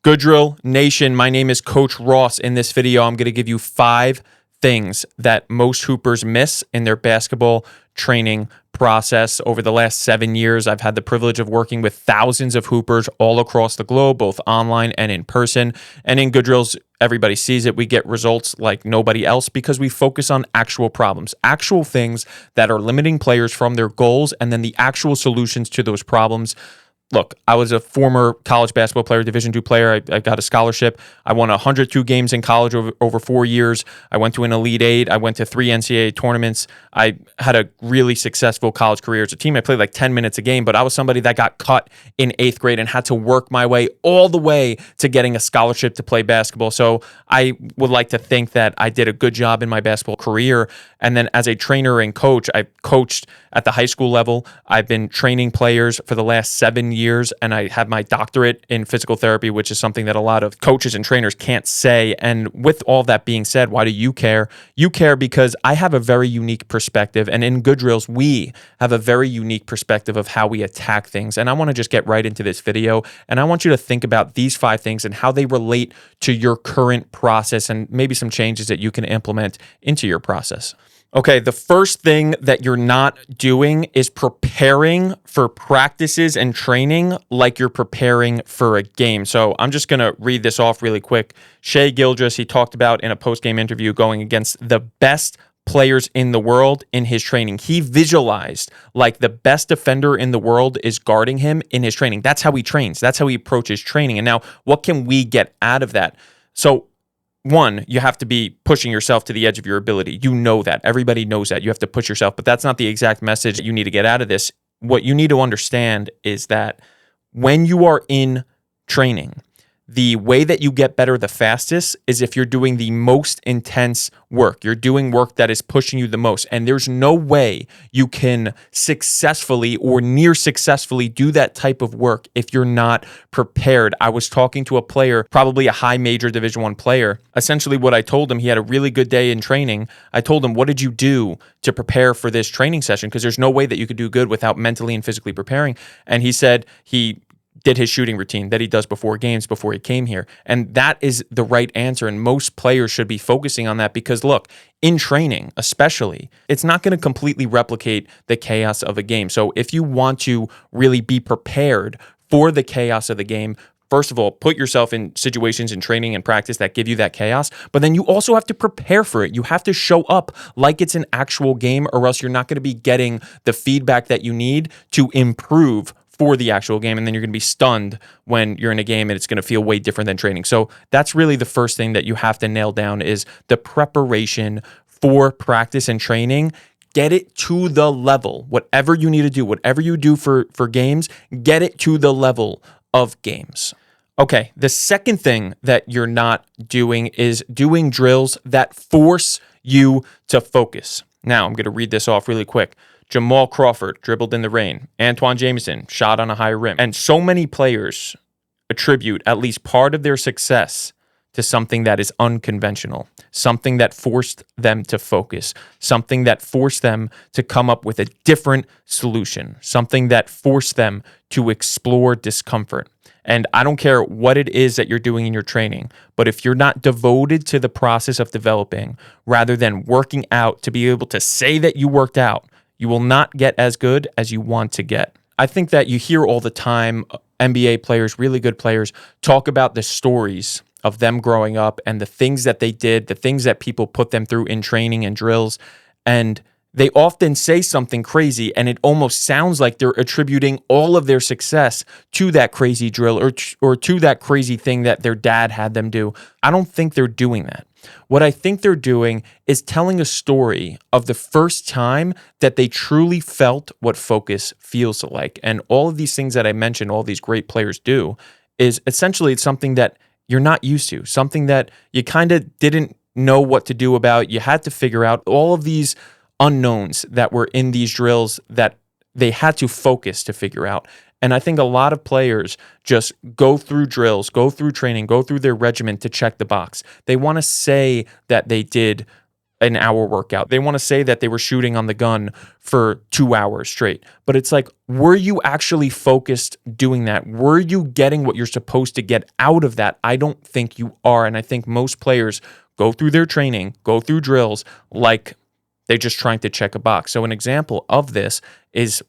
Good Drill Nation, my name is Coach Ross. In this video, I'm going to give you 5 things that most hoopers miss in their basketball training process. Over the last 7 years, I've had the privilege of working with thousands of hoopers all across the globe, both online and in person. And in Good Drills, everybody sees it. We get results like nobody else because we focus on actual problems, actual things that are limiting players from their goals, and then the actual solutions to those problems. Look, I was a former college basketball player, Division II player. I got a scholarship. I won 102 games in college over 4 years. I went to an Elite Eight. I went to 3 NCAA tournaments. I had a really successful college career as a team. I played like 10 minutes a game, but I was somebody that got cut in 8th grade and had to work my way all the way to getting a scholarship to play basketball. So I would like to think that I did a good job in my basketball career. And then as a trainer and coach, I coached at the high school level. I've been training players for the last 7 years, and I have my doctorate in physical therapy, which is something that a lot of coaches and trainers can't say. And with all that being said, why do you care? You care because I have a very unique perspective, and in Good Drills, we have a very unique perspective of how we attack things. And I want to just get right into this video, and I want you to think about these 5 things and how they relate to your current process and maybe some changes that you can implement into your process. Okay, the first thing that you're not doing is preparing for practices and training like you're preparing for a game. So I'm just going to read this off really quick. Shai Gilgeous, he talked about in a post-game interview going against the best players in the world in his training. He visualized like the best defender in the world is guarding him in his training. That's how he trains. That's how he approaches training. And now, what can we get out of that? So, 1, you have to be pushing yourself to the edge of your ability. You know that. Everybody knows that. You have to push yourself, but that's not the exact message you need to get out of this. What you need to understand is that when you are in training, the way that you get better the fastest is if you're doing the most intense work. You're doing work that is pushing you the most. And there's no way you can successfully or near successfully do that type of work if you're not prepared. I was talking to a player, probably a high major Division I player. Essentially what I told him, he had a really good day in training. I told him, what did you do to prepare for this training session? Because there's no way that you could do good without mentally and physically preparing. And he said he did his shooting routine that he does before games, before he came here. And that is the right answer. And most players should be focusing on that because, look, in training especially, it's not going to completely replicate the chaos of a game. So if you want to really be prepared for the chaos of the game, first of all, put yourself in situations in training and practice that give you that chaos, but then you also have to prepare for it. You have to show up like it's an actual game, or else you're not going to be getting the feedback that you need to improve for the actual game, and then you're going to be stunned when you're in a game and it's going to feel way different than training. So that's really the first thing that you have to nail down is the preparation for practice and training. Get it to the level. Whatever you need to do, whatever you do for games, get it to the level of games. Okay, the second thing that you're not doing is doing drills that force you to focus. Now, I'm going to read this off really quick. Jamal Crawford dribbled in the rain. Antoine Jamison shot on a high rim. And so many players attribute at least part of their success to something that is unconventional, something that forced them to focus, something that forced them to come up with a different solution, something that forced them to explore discomfort. And I don't care what it is that you're doing in your training, but if you're not devoted to the process of developing rather than working out to be able to say that you worked out, you will not get as good as you want to get. I think that you hear all the time NBA players, really good players, talk about the stories of them growing up and the things that they did, the things that people put them through in training and drills. And they often say something crazy, and it almost sounds like they're attributing all of their success to that crazy drill or to that crazy thing that their dad had them do. I don't think they're doing that. What I think they're doing is telling a story of the first time that they truly felt what focus feels like. And all of these things that I mentioned, all these great players do, is essentially it's something that you're not used to, something that you kind of didn't know what to do about. You had to figure out all of these unknowns that were in these drills that they had to focus to figure out. And I think a lot of players just go through drills, go through training, go through their regimen to check the box. They want to say that they did an hour workout. They want to say that they were shooting on the gun for 2 hours straight. But it's like, were you actually focused doing that? Were you getting what you're supposed to get out of that? I don't think you are. And I think most players go through their training, go through drills like they're just trying to check a box. So an example of this is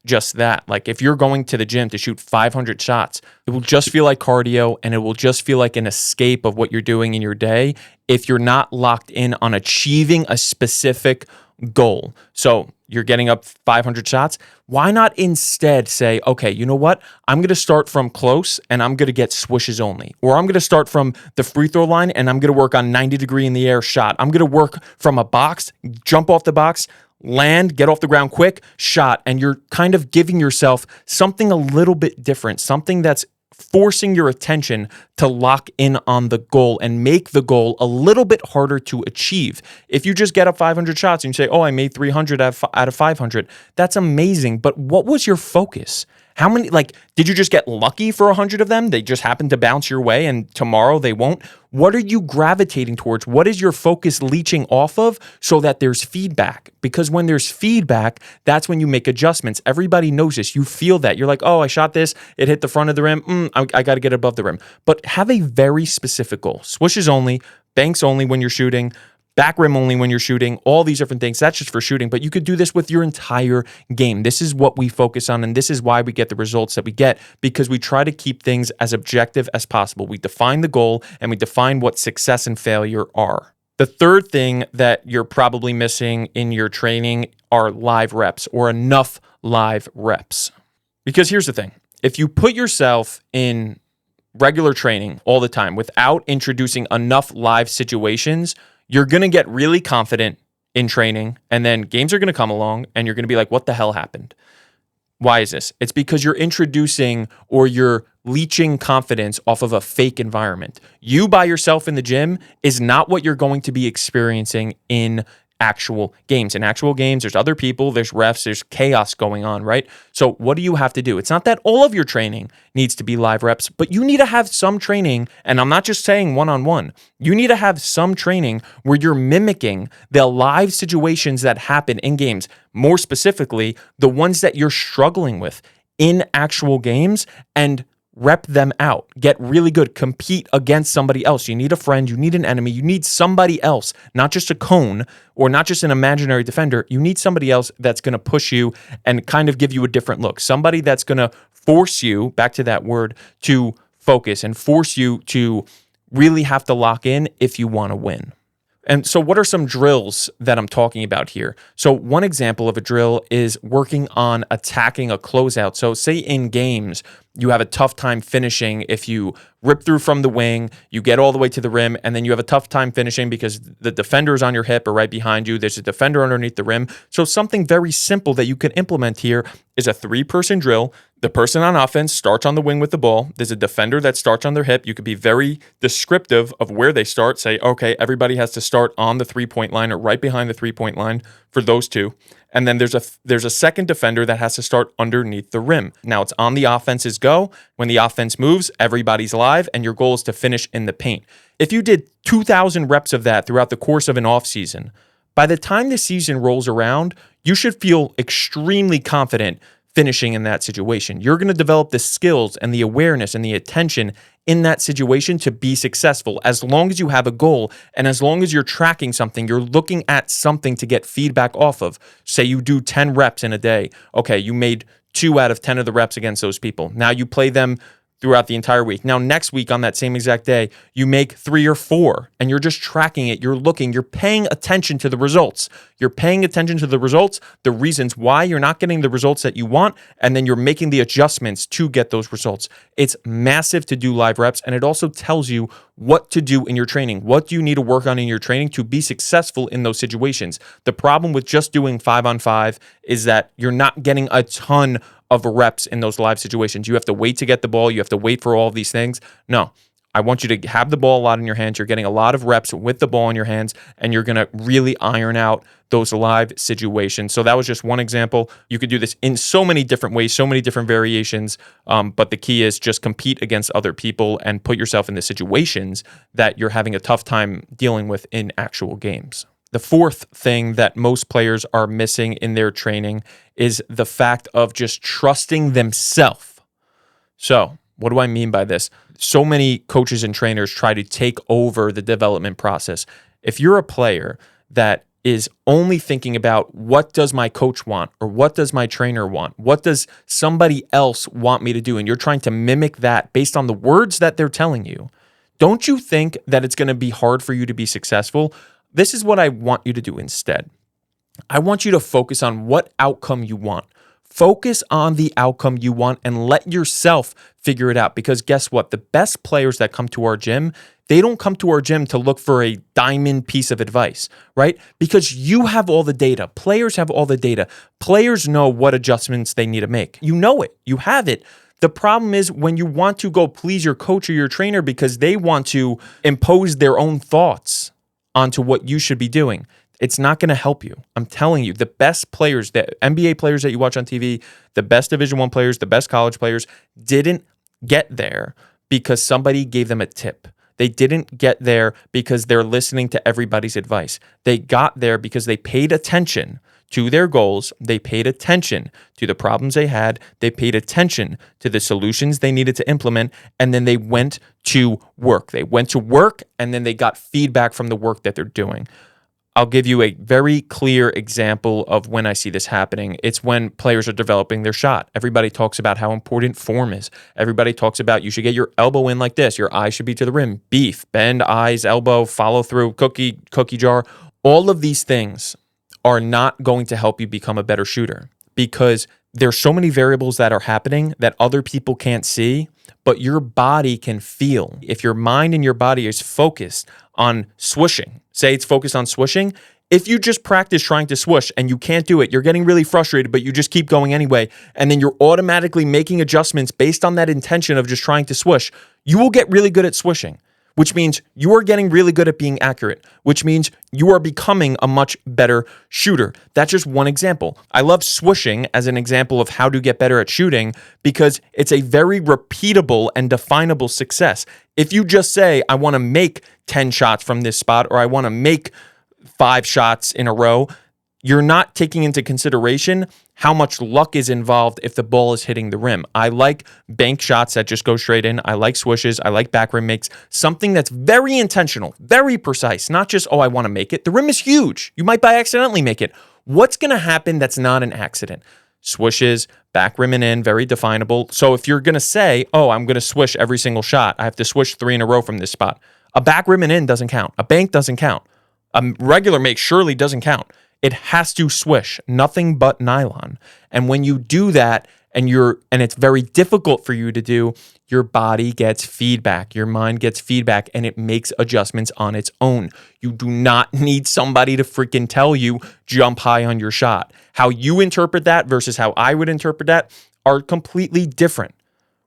just that. Like if you're going to the gym to shoot 500 shots, it will just feel like cardio and it will just feel like an escape of what you're doing in your day if you're not locked in on achieving a specific goal. So you're getting up 500 shots. Why not instead say, okay, you know what? I'm going to start from close and I'm going to get swishes only. Or I'm going to start from the free throw line and I'm going to work on 90-degree in the air shot. I'm going to work from a box, jump off the box, land, get off the ground quick, shot. And you're kind of giving yourself something a little bit different, something that's forcing your attention to lock in on the goal and make the goal a little bit harder to achieve. If you just get up 500 shots and you say, oh, I made 300 out of 500, that's amazing. But what was your focus? How many, did you just get lucky for 100 of them? They just happened to bounce your way and tomorrow they won't? What are you gravitating towards? What is your focus leeching off of so that there's feedback? Because when there's feedback, that's when you make adjustments. Everybody knows this. You feel that. You're like, oh, I shot this. It hit the front of the rim. I got to get above the rim. But have a very specific goal. Swishes only, banks only when you're shooting, back rim only when you're shooting, all these different things. That's just for shooting, but you could do this with your entire game. This is what we focus on, and this is why we get the results that we get, because we try to keep things as objective as possible. We define the goal, and we define what success and failure are. The third thing that you're probably missing in your training are live reps or enough live reps. Because here's the thing. If you put yourself in regular training all the time without introducing enough live situations, you're going to get really confident in training, and then games are going to come along, and you're going to be like, what the hell happened? Why is this? It's because you're introducing or you're leeching confidence off of a fake environment. You by yourself in the gym is not what you're going to be experiencing in actual games. In actual games, there's other people, there's refs, there's chaos going on, right? So what do you have to do? It's not that all of your training needs to be live reps, but you need to have some training, and I'm not just saying one-on-one. You need to have some training where you're mimicking the live situations that happen in games, more specifically, the ones that you're struggling with in actual games, and rep them out. Get really good. Compete against somebody else. You need a friend. You need an enemy. You need somebody else, not just a cone or not just an imaginary defender. You need somebody else that's going to push you and kind of give you a different look. Somebody that's going to force you, back to that word, to focus and force you to really have to lock in if you want to win. And so what are some drills that I'm talking about here? So one example of a drill is working on attacking a closeout. So say in games, you have a tough time finishing if you rip through from the wing, you get all the way to the rim, and then you have a tough time finishing because the defender is on your hip or right behind you. There's a defender underneath the rim. So something very simple that you can implement here is a 3-person drill. The person on offense starts on the wing with the ball. There's a defender that starts on their hip. You could be very descriptive of where they start. Say, okay, everybody has to start on the 3-point line or right behind the 3-point line for those two. And then there's a second defender that has to start underneath the rim. Now it's on the offense's go. When the offense moves, everybody's live, and your goal is to finish in the paint. If you did 2,000 reps of that throughout the course of an offseason, by the time the season rolls around, you should feel extremely confident finishing in that situation. You're going to develop the skills and the awareness and the attention in that situation to be successful. As long as you have a goal and as long as you're tracking something, you're looking at something to get feedback off of. Say you do 10 reps in a day. Okay, you made 2 out of 10 of the reps against those people. Now you play them throughout the entire week. Now, next week on that same exact day, you make 3 or 4 and you're just tracking it. You're looking, you're paying attention to the results. You're paying attention to the results, the reasons why you're not getting the results that you want, and then you're making the adjustments to get those results. It's massive to do live reps, and it also tells you what to do in your training. What do you need to work on in your training to be successful in those situations? The problem with just doing 5-on-5 is that you're not getting a ton of reps in those live situations. You have to wait to get the ball. You have to wait for all of these things. No, I want you to have the ball a lot in your hands. You're getting a lot of reps with the ball in your hands, and you're going to really iron out those live situations. So that was just one example. You could do this in so many different ways, so many different variations. But the key is just compete against other people and put yourself in the situations that you're having a tough time dealing with in actual games. The fourth thing that most players are missing in their training is the fact of just trusting themselves. So, what do I mean by this? So many coaches and trainers try to take over the development process. If you're a player that is only thinking about what does my coach want or what does my trainer want? What does somebody else want me to do? And you're trying to mimic that based on the words that they're telling you. Don't you think that it's going to be hard for you to be successful? This is what I want you to do instead. I want you to focus on what outcome you want. Focus on the outcome you want and let yourself figure it out. Because guess what? The best players that come to our gym, they don't come to our gym to look for a diamond piece of advice, right? Because you have all the data. Players have all the data. Players know what adjustments they need to make. You know it. You have it. The problem is when you want to go please your coach or your trainer because they want to impose their own thoughts onto what you should be doing. It's not going to help you. I'm telling you, the best players, the NBA players that you watch on TV, the best Division I players, the best college players didn't get there because somebody gave them a tip. They didn't get there because they're listening to everybody's advice. They got there because they paid attention to their goals. They paid attention to the problems they had. They paid attention to the solutions they needed to implement. And then they went to work. They went to work and then they got feedback from the work that they're doing. I'll give you a very clear example of when I see this happening. It's when players are developing their shot. Everybody talks about how important form is. Everybody talks about you should get your elbow in like this. Your eye should be to the rim. Beef, bend, eyes, elbow, follow through, cookie jar. All of these things are not going to help you become a better shooter because there's so many variables that are happening that other people can't see, but your body can feel. If your mind and your body is focused on swooshing, say it's focused on swooshing, if you just practice trying to swoosh and you can't do it, you're getting really frustrated, but you just keep going anyway, and then you're automatically making adjustments based on that intention of just trying to swoosh, you will get really good at swooshing, which means you are getting really good at being accurate, which means you are becoming a much better shooter. That's just one example. I love swooshing as an example of how to get better at shooting because it's a very repeatable and definable success. If you just say, I want to make 10 shots from this spot or I want to make 5 shots in a row, you're not taking into consideration how much luck is involved if the ball is hitting the rim. I like bank shots that just go straight in. I like swooshes. I like back rim makes. Something that's very intentional, very precise, not just, oh, I want to make it. The rim is huge. You might by accidentally make it. What's going to happen that's not an accident? Swooshes, back rim and in, very definable. So if you're going to say, oh, I'm going to swoosh every single shot, I have to swoosh 3 in a row from this spot. A back rim and in doesn't count. A bank doesn't count. A regular make surely doesn't count. It has to swish, nothing but nylon. And when you do that and it's very difficult for you to do, your body gets feedback, your mind gets feedback, and it makes adjustments on its own. You do not need somebody to freaking tell you, jump high on your shot. How you interpret that versus how I would interpret that are completely different,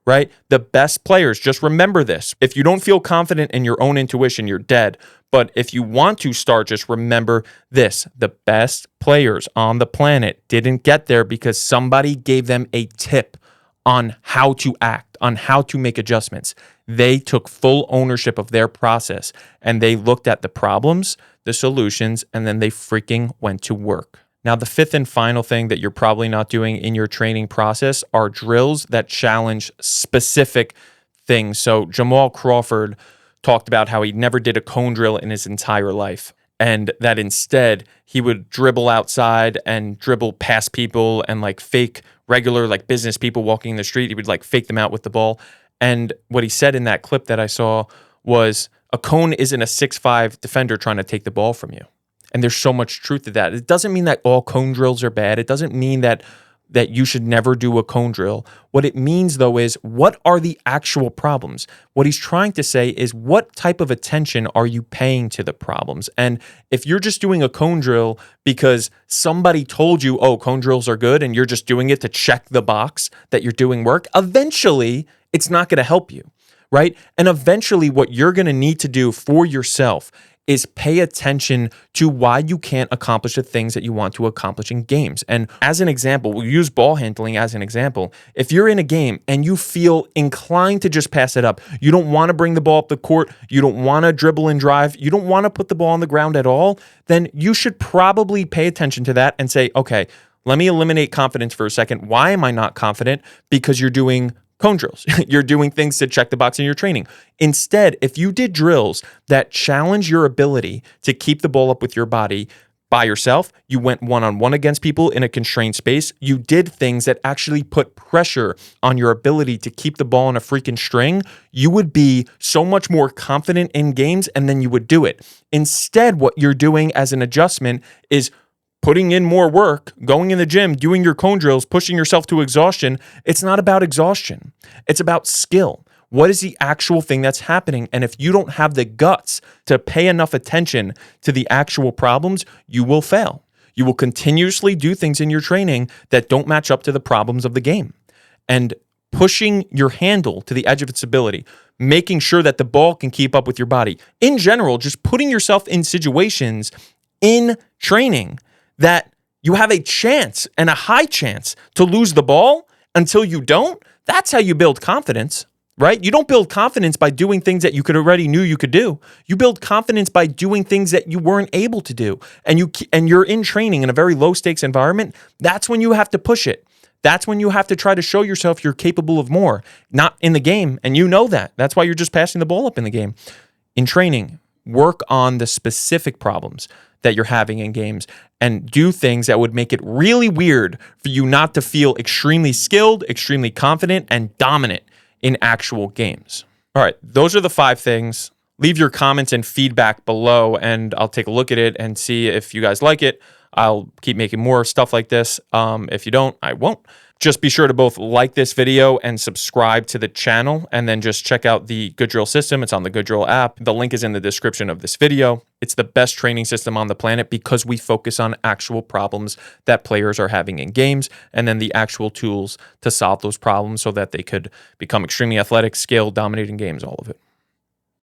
right? The best players, just remember this. If you don't feel confident in your own intuition, you're dead. But if you want to start, just remember this. The best players on the planet didn't get there because somebody gave them a tip on how to act, on how to make adjustments. They took full ownership of their process and they looked at the problems, the solutions, and then they freaking went to work. Now, the fifth and final thing that you're probably not doing in your training process are drills that challenge specific things. So Jamal Crawford talked about how he never did a cone drill in his entire life and that instead he would dribble outside and dribble past people and like fake regular like business people walking in the street. He would like fake them out with the ball. And what he said in that clip that I saw was a cone isn't a 6'5" defender trying to take the ball from you. And there's so much truth to that. It doesn't mean that all cone drills are bad. It doesn't mean that you should never do a cone drill. What it means, though, is what are the actual problems? What he's trying to say is what type of attention are you paying to the problems? And if you're just doing a cone drill because somebody told you, oh, cone drills are good, and you're just doing it to check the box that you're doing work, eventually it's not going to help you, right? And eventually what you're going to need to do for yourself is pay attention to why you can't accomplish the things that you want to accomplish in games. And as an example, we'll use ball handling as an example. If you're in a game and you feel inclined to just pass it up, you don't want to bring the ball up the court, you don't want to dribble and drive, you don't want to put the ball on the ground at all, then you should probably pay attention to that and say, okay, let me eliminate confidence for a second. Why am I not confident? Because you're doing cone drills. You're doing things to check the box in your training. Instead, if you did drills that challenge your ability to keep the ball up with your body by yourself, you went one-on-one against people in a constrained space, you did things that actually put pressure on your ability to keep the ball on a freaking string, you would be so much more confident in games, and then you would do it. Instead, what you're doing as an adjustment is putting in more work, going in the gym, doing your cone drills, pushing yourself to exhaustion. It's not about exhaustion. It's about skill. What is the actual thing that's happening? And if you don't have the guts to pay enough attention to the actual problems, you will fail. You will continuously do things in your training that don't match up to the problems of the game. And pushing your handle to the edge of its ability, making sure that the ball can keep up with your body. In general, just putting yourself in situations in training that you have a chance and a high chance to lose the ball until you don't. That's how you build confidence, right? You don't build confidence by doing things that you could already knew you could do. You build confidence by doing things that you weren't able to do. And you're in training in a very low stakes environment. That's when you have to push it. That's when you have to try to show yourself you're capable of more, not in the game. And you know that. That's why you're just passing the ball up in the game. In training, work on the specific problems that you're having in games and do things that would make it really weird for you not to feel extremely skilled, extremely confident, and dominant in actual games. All right, those are the 5 things. Leave your comments and feedback below, and I'll take a look at it and see if you guys like it. I'll keep making more stuff like this. If you don't, I won't. Just be sure to both like this video and subscribe to the channel, and then just check out the Good Drill system. It's on the Good Drill app. The link is in the description of this video. It's the best training system on the planet because we focus on actual problems that players are having in games, and then the actual tools to solve those problems so that they could become extremely athletic, skilled, dominating games, all of it.